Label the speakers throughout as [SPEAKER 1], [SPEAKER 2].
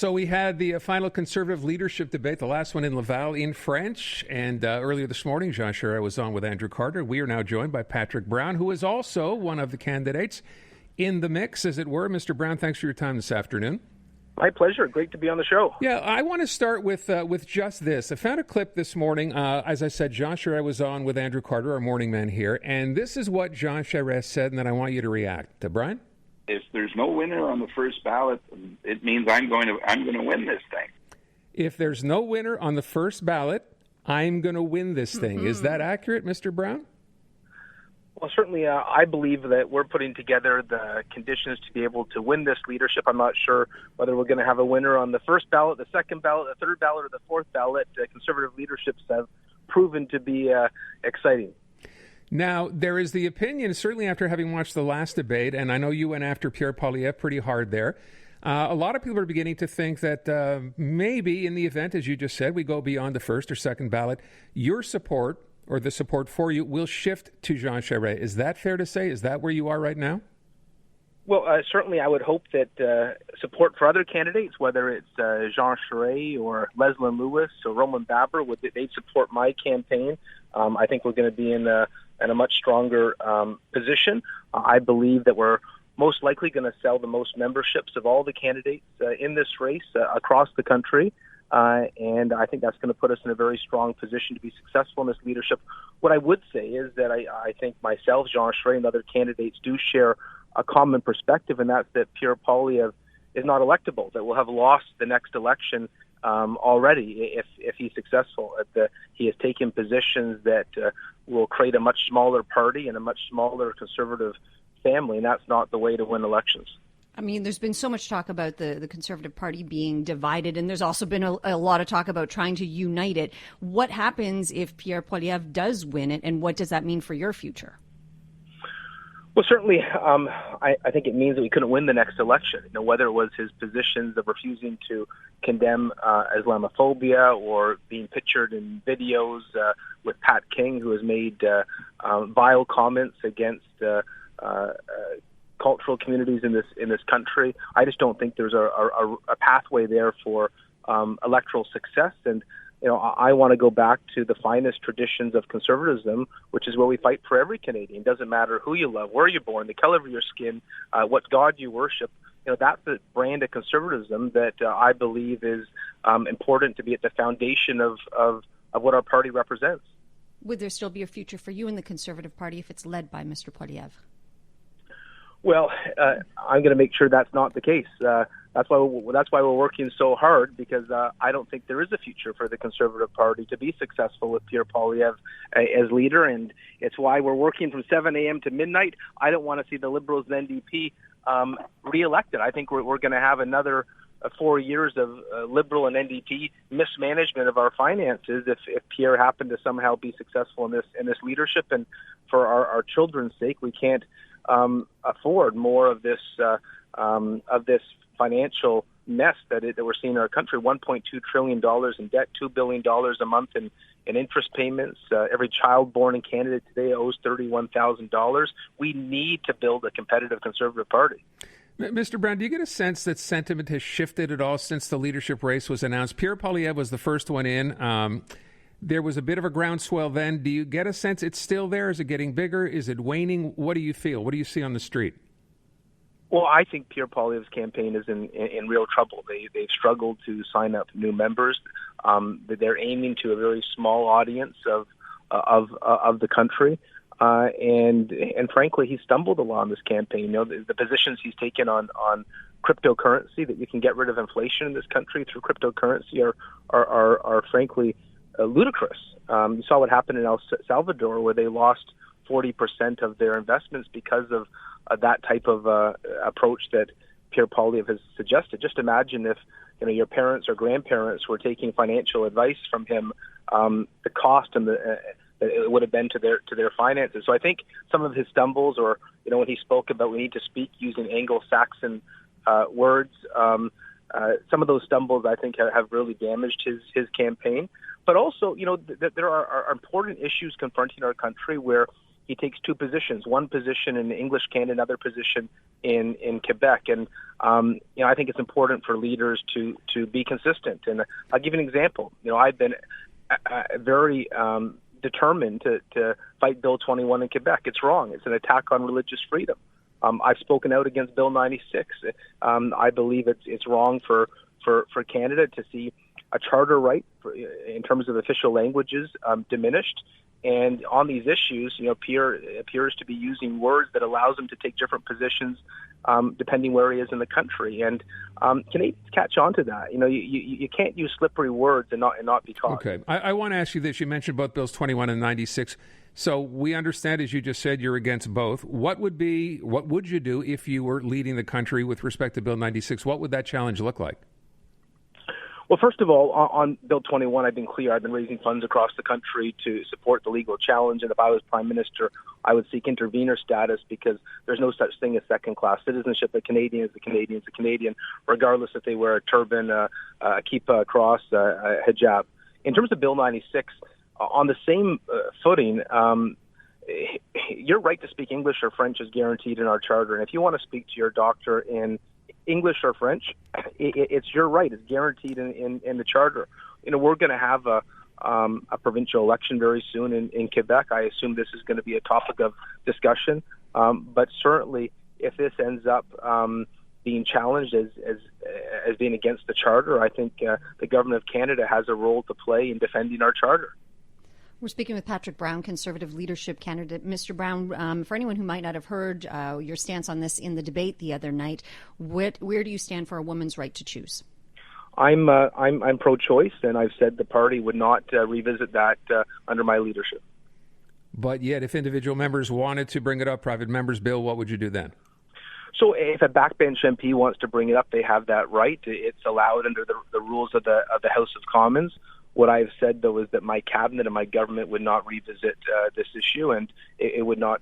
[SPEAKER 1] So we had the final Conservative leadership debate, the last one in Laval in French. And earlier this morning, Jean Charest was on with Andrew Carter. We are now joined by Patrick Brown, who is also one of the candidates in the mix, as it were. Mr. Brown, thanks for your time this afternoon.
[SPEAKER 2] My pleasure. Great to be on the show.
[SPEAKER 1] Yeah, I want to start with just this. I found a clip this morning. As I said, Jean Charest was on with Andrew Carter, our morning man here. And this is what Jean Charest said, and then I want you to react. Brian?
[SPEAKER 3] If there's no winner on the first ballot, it means I'm going to win this thing.
[SPEAKER 1] If there's no winner on the first ballot, I'm going to win this thing.
[SPEAKER 2] Mm-hmm.
[SPEAKER 1] Is that accurate, Mr. Brown?
[SPEAKER 2] Well, certainly I believe that we're putting together the conditions to be able to win this leadership. I'm not sure whether we're going to have a winner on the first ballot, the second ballot, the third ballot, or the fourth ballot. Conservative leaderships have proven to be exciting.
[SPEAKER 1] Now, there is the opinion, certainly after having watched the last debate, and I know you went after Pierre Poilievre pretty hard there, a lot of people are beginning to think that maybe in the event, as you just said, we go beyond the first or second ballot, your support, or the support for you, will shift to Jean Charest. Is that fair to say? Is that where you are right now?
[SPEAKER 2] Well, certainly I would hope that support for other candidates, whether it's Jean Charest or Leslyn Lewis or Roman Baber, they'd support my campaign. I think we're going to be in a much stronger position. I believe that we're most likely going to sell the most memberships of all the candidates in this race across the country. And I think that's going to put us in a very strong position to be successful in this leadership. What I would say is that I think myself, Jean Charest, and other candidates do share a common perspective, and that's that Pierre Poilievre is not electable, that we'll have lost the next election already if he's successful. He has taken positions that will create a much smaller party and a much smaller Conservative family, and that's not the way to win elections.
[SPEAKER 4] I mean, there's been so much talk about the Conservative Party being divided, and there's also been a lot of talk about trying to unite it. What happens if Pierre Poilievre does win it, and what does that mean for your future?
[SPEAKER 2] Well, certainly, I think it means that we couldn't win the next election. Whether it was his positions of refusing to condemn Islamophobia or being pictured in videos with Pat King, who has made vile comments against cultural communities in this country. I just don't think there's a pathway there for electoral success. And I want to go back to the finest traditions of conservatism, which is where we fight for every Canadian. It doesn't matter who you love, where you're born, the color of your skin, what God you worship. That's the brand of conservatism that I believe is important to be at the foundation of what our party represents.
[SPEAKER 4] Would there still be a future for you in the Conservative Party if it's led by Mr. Poilievre?
[SPEAKER 2] Well, I'm going to make sure that's not the case. That's why we're working so hard, because I don't think there is a future for the Conservative Party to be successful with Pierre Poilievre as leader, and it's why we're working from 7 a.m. to midnight. I don't want to see the Liberals and NDP reelected. I think we're going to have another 4 years of Liberal and NDP mismanagement of our finances if Pierre happened to somehow be successful in this leadership. And for our children's sake, we can't afford more of this financial mess that we're seeing in our country. $1.2 trillion in debt, $2 billion a month in interest payments. Every child born in Canada today owes $31,000. We need to build a competitive Conservative Party.
[SPEAKER 1] Mr. Brown, do you get a sense that sentiment has shifted at all since the leadership race was announced? Pierre Poilievre was the first one in. There was a bit of a groundswell then. Do you get a sense it's still there? Is it getting bigger? Is it waning? What do you feel? What do you see on the street?
[SPEAKER 2] Well, I think Pierre Poilievre's campaign is in real trouble. They've struggled to sign up new members. They're aiming to a very small audience of the country. And frankly, he stumbled along this campaign. The positions he's taken on cryptocurrency, that you can get rid of inflation in this country through cryptocurrency, are frankly ludicrous. You saw what happened in El Salvador, where they lost 40% of their investments because of that type of approach that Pierre Poilievre has suggested. Just imagine if your parents or grandparents were taking financial advice from him, the cost and it would have been to their finances. So I think some of his stumbles, or when he spoke about we need to speak using Anglo-Saxon words, some of those stumbles I think have really damaged his campaign. But also, there are important issues confronting our country where he takes two positions, one position in English Canada, another position in Quebec. And, I think it's important for leaders to be consistent. And I'll give you an example. I've been very determined to fight Bill 21 in Quebec. It's wrong. It's an attack on religious freedom. I've spoken out against Bill 96. I believe it's wrong for Canada to see a charter right in terms of official languages diminished. And on these issues, Pierre appears to be using words that allows him to take different positions depending where he is in the country. And Canadians catch on to that. You can't use slippery words and not be caught.
[SPEAKER 1] Okay. I want to ask you this. You mentioned both Bills 21 and 96. So we understand, as you just said, you're against both. What would you do if you were leading the country with respect to Bill 96? What would that challenge look like?
[SPEAKER 2] Well, first of all, on Bill 21, I've been clear. I've been raising funds across the country to support the legal challenge. And if I was Prime Minister, I would seek intervener status because there's no such thing as second-class citizenship. A Canadian is a Canadian is a Canadian, regardless if they wear a turban, a kippah, a cross, a hijab. In terms of Bill 96, on the same footing, your right to speak English or French is guaranteed in our charter. And if you want to speak to your doctor in English or French, it's your right. It's guaranteed in the charter. We're going to have a provincial election very soon in Quebec. I assume this is going to be a topic of discussion. But certainly, if this ends up being challenged as being against the charter, I think the government of Canada has a role to play in defending our charter.
[SPEAKER 4] We're speaking with Patrick Brown, Conservative leadership candidate. Mr. Brown, for anyone who might not have heard your stance on this in the debate the other night, where do you stand for a woman's right to choose?
[SPEAKER 2] I'm pro-choice, and I've said the party would not revisit that under my leadership.
[SPEAKER 1] But yet, if individual members wanted to bring it up, private members' bill, what would you do then?
[SPEAKER 2] So if a backbench MP wants to bring it up, they have that right. It's allowed under the rules of the House of Commons. What I've said, though, is that my cabinet and my government would not revisit this issue, and it would not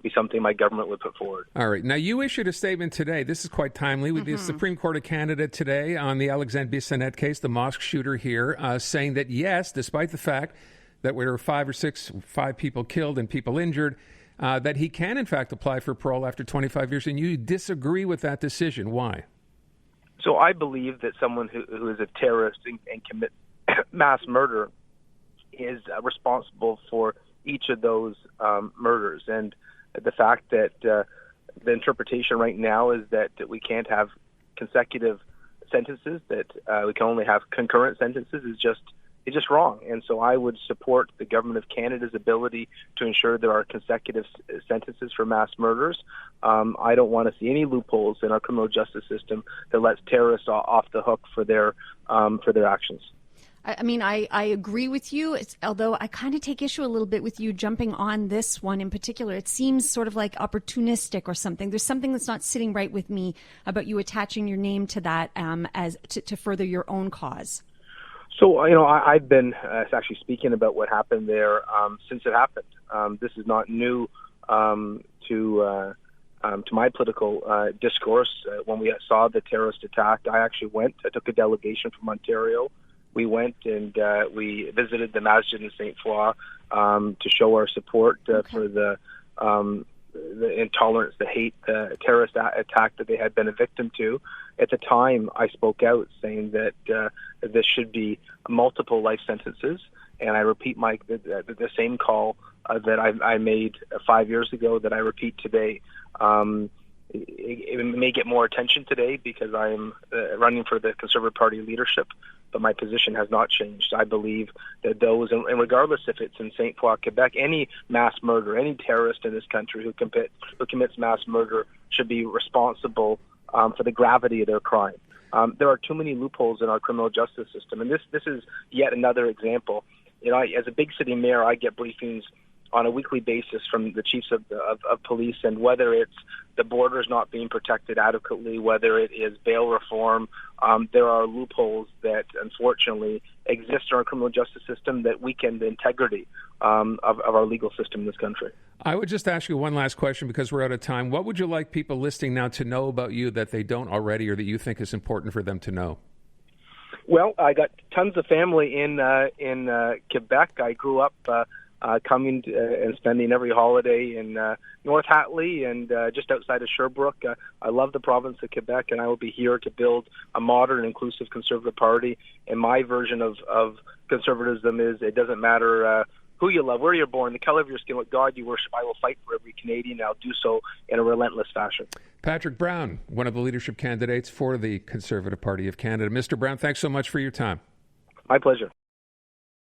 [SPEAKER 2] be something my government would put forward.
[SPEAKER 1] All right. Now, you issued a statement today. This is quite timely with the Supreme Court of Canada today on the Alexandre Bissonnette case, the mosque shooter here, saying that, yes, despite the fact that there were 5 people killed and people injured, that he can, in fact, apply for parole after 25 years, and you disagree with that decision. Why?
[SPEAKER 2] So I believe that someone who is a terrorist and commits mass murder is responsible for each of those murders. And the fact that the interpretation right now is that we can't have consecutive sentences, that we can only have concurrent sentences is just wrong. And so I would support the government of Canada's ability to ensure there are consecutive sentences for mass murders. I don't want to see any loopholes in our criminal justice system that lets terrorists off the hook for their actions.
[SPEAKER 4] I mean, I agree with you, although I kind of take issue a little bit with you jumping on this one in particular. It seems sort of like opportunistic or something. There's something that's not sitting right with me about you attaching your name to that as to further your own cause.
[SPEAKER 2] So, I've been actually speaking about what happened there since it happened. This is not new to my political discourse. When we saw the terrorist attack, I took a delegation from Ontario. We went and we visited the Masjid in St. Foy to show our support for the intolerance, the hate, the terrorist attack that they had been a victim to. At the time, I spoke out saying that this should be multiple life sentences, and I repeat the same call that I made 5 years ago that I repeat today. It may get more attention today because I am running for the Conservative Party leadership, but my position has not changed. I believe that those, and regardless if it's in St. Foy, Quebec, any mass murder, any terrorist in this country who commits mass murder should be responsible for the gravity of their crime. There are too many loopholes in our criminal justice system, and this is yet another example. As a big city mayor, I get briefings on a weekly basis from the chiefs of police, and whether it's the borders not being protected adequately, whether it is bail reform, there are loopholes that unfortunately exist in our criminal justice system that weaken the integrity of our legal system in this country.
[SPEAKER 1] I would just ask you one last question because we're out of time. What would you like people listening now to know about you that they don't already or that you think is important for them to know?
[SPEAKER 2] Well, I got tons of family in Quebec. I grew up coming and spending every holiday in North Hatley and just outside of Sherbrooke. I love the province of Quebec, and I will be here to build a modern, inclusive Conservative Party. And my version of conservatism is it doesn't matter who you love, where you're born, the color of your skin, what God you worship. I will fight for every Canadian, and I'll do so in a relentless fashion.
[SPEAKER 1] Patrick Brown, one of the leadership candidates for the Conservative Party of Canada. Mr. Brown, thanks so much for your time.
[SPEAKER 2] My pleasure.